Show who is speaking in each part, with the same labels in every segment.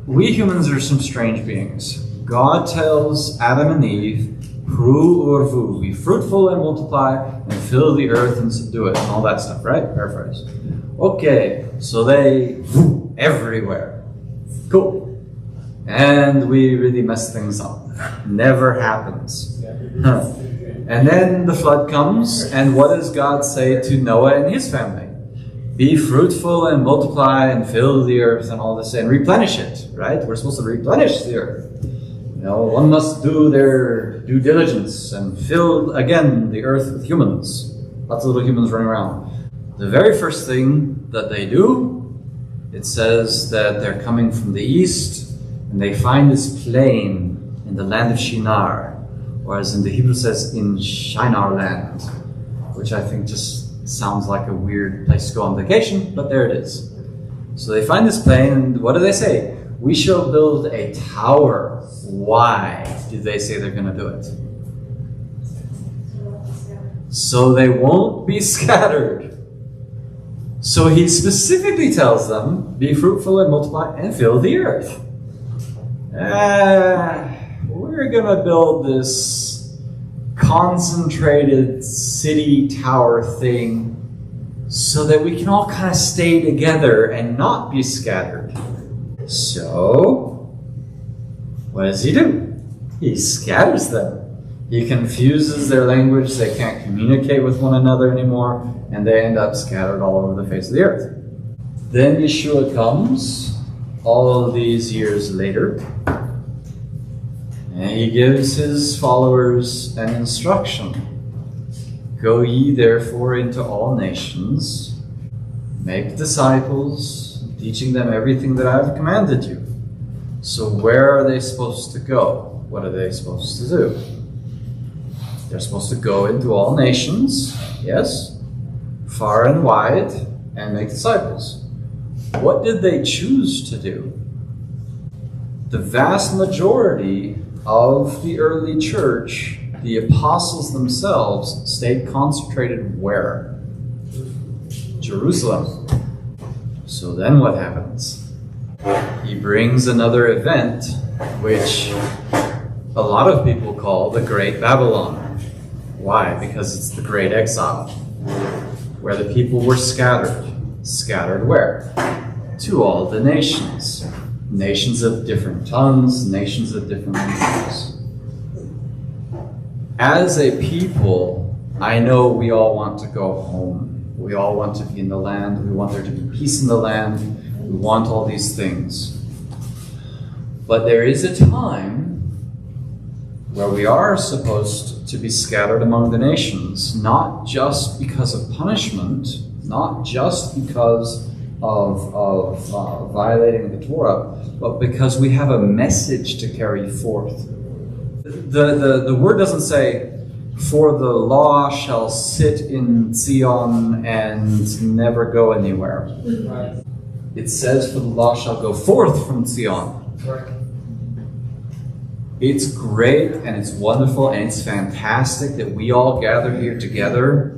Speaker 1: we humans are some strange beings. God tells Adam and Eve, Pru urvu, be fruitful and multiply and fill the earth and subdue it and all that stuff, right? Paraphrase. Okay, so they everywhere. Cool. And we really mess things up. Never happens. And then the flood comes, and what does God say to Noah and his family? Be fruitful and multiply and fill the earth and all this and replenish it, right? We're supposed to replenish the earth. One must do their due diligence and fill, again, the earth with humans. Lots of little humans running around. The very first thing that they do, it says that they're coming from the east, and they find this plain in the land of Shinar, or as in the Hebrew says, in Shinar land, which I think just sounds like a weird place to go on vacation, but there it is. So they find this plain, and what do they say? We shall build a tower. Why do they say they're going to do it? So they won't be scattered. So he specifically tells them, be fruitful and multiply and fill the earth. We're going to build this concentrated city tower thing so that we can all kind of stay together and not be scattered. So, what does he do? He scatters them. He confuses their language. They can't communicate with one another anymore, and they end up scattered all over the face of the earth. Then Yeshua comes, all of these years later, and he gives his followers an instruction. Go ye therefore into all nations, make disciples, teaching them everything that I have commanded you. So where are they supposed to go? What are they supposed to do? They're supposed to go into all nations, yes, far and wide, and make disciples. What did they choose to do? The vast majority of the early church, the apostles themselves, stayed concentrated where? Jerusalem. So then what happens? He brings another event, which a lot of people call the Great Babylon. Why? Because it's the Great Exile, where the people were scattered. Scattered where? To all the nations. Nations of different tongues, nations of different languages. As a people, I know we all want to go home. We all want to be in the land. We want there to be peace in the land. We want all these things. But there is a time where we are supposed to be scattered among the nations, not just because of punishment, not just because of violating the Torah, but because we have a message to carry forth. The word doesn't say, for the law shall sit in Zion and never go anywhere. Right. It says, for the law shall go forth from Zion. Right. It's great and it's wonderful and it's fantastic that we all gather here together,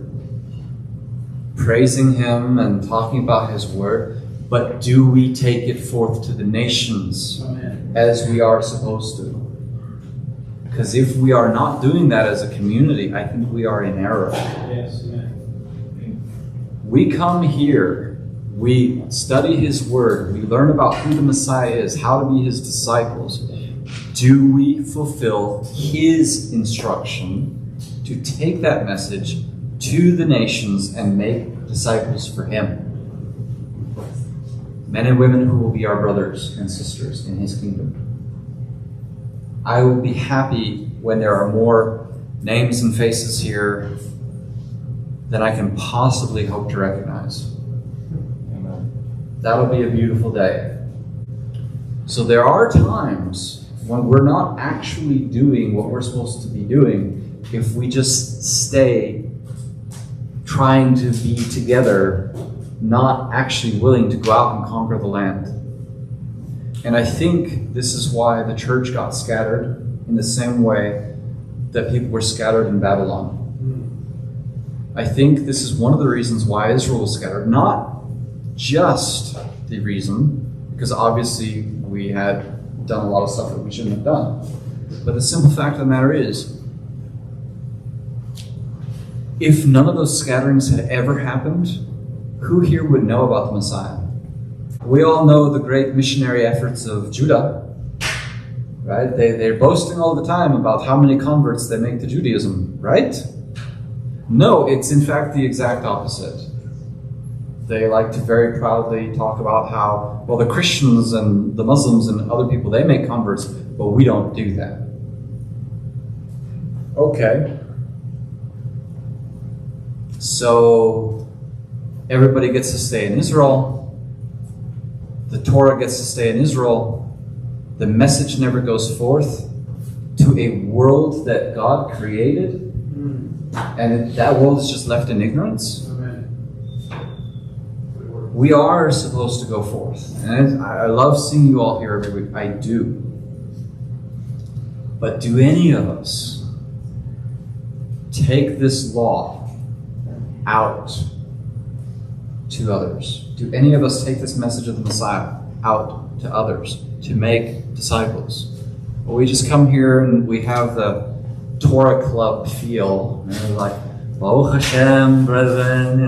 Speaker 1: praising Him and talking about His Word. But do we take it forth to the nations as we are supposed to? Because if we are not doing that as a community, I think we are in error. Yes, we come here, we study His Word, we learn about who the Messiah is, how to be His disciples. Do we fulfill His instruction to take that message to the nations and make disciples for Him? Men and women who will be our brothers and sisters in His kingdom. I will be happy when there are more names and faces here than I can possibly hope to recognize. Amen. That'll be a beautiful day. So there are times when we're not actually doing what we're supposed to be doing if we just stay trying to be together, not actually willing to go out and conquer the land. And I think this is why the church got scattered in the same way that people were scattered in Babylon. I think this is one of the reasons why Israel was scattered. Not just the reason, because obviously We had done a lot of stuff that we shouldn't have done. But the simple fact of the matter is, if none of those scatterings had ever happened, who here would know about the Messiah? We all know the great missionary efforts of Judah, right? They're boasting all the time about how many converts they make to Judaism, right? No, it's in fact the exact opposite. They like to very proudly talk about how, well, the Christians and the Muslims and other people, they make converts, but we don't do that. Okay. So everybody gets to stay in Israel. The Torah gets to stay in Israel. The message never goes forth to a world that God created. And that world is just left in ignorance. We are supposed to go forth. And I love seeing you all here every week. I do. But do any of us take this law out to others? Do any of us take this message of the Messiah out to others to make disciples? Or we just come here and we have the Torah club feel, and we're like, Baruch Hashem, brethren,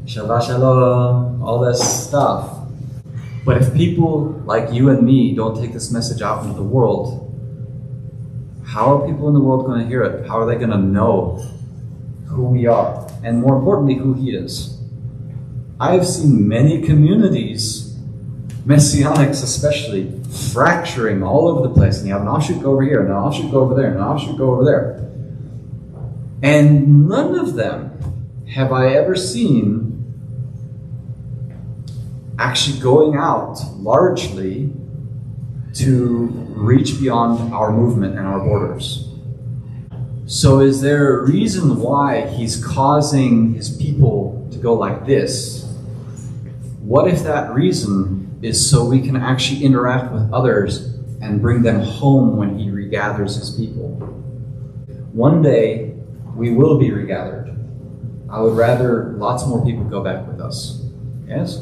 Speaker 1: Shabbat Shalom, all this stuff. But if people like you and me don't take this message out into the world, how are people in the world going to hear it? How are they going to know who we are? And more importantly, who He is? I have seen many communities, Messianics especially, fracturing all over the place. And you have an offshoot go over here, and an offshoot go over there, and an offshoot go over there. And none of them have I ever seen actually going out largely to reach beyond our movement and our borders. So is there a reason why He's causing His people to go like this? What if that reason is so we can actually interact with others and bring them home when He regathers His people? One day, we will be regathered. I would rather lots more people go back with us. Yes?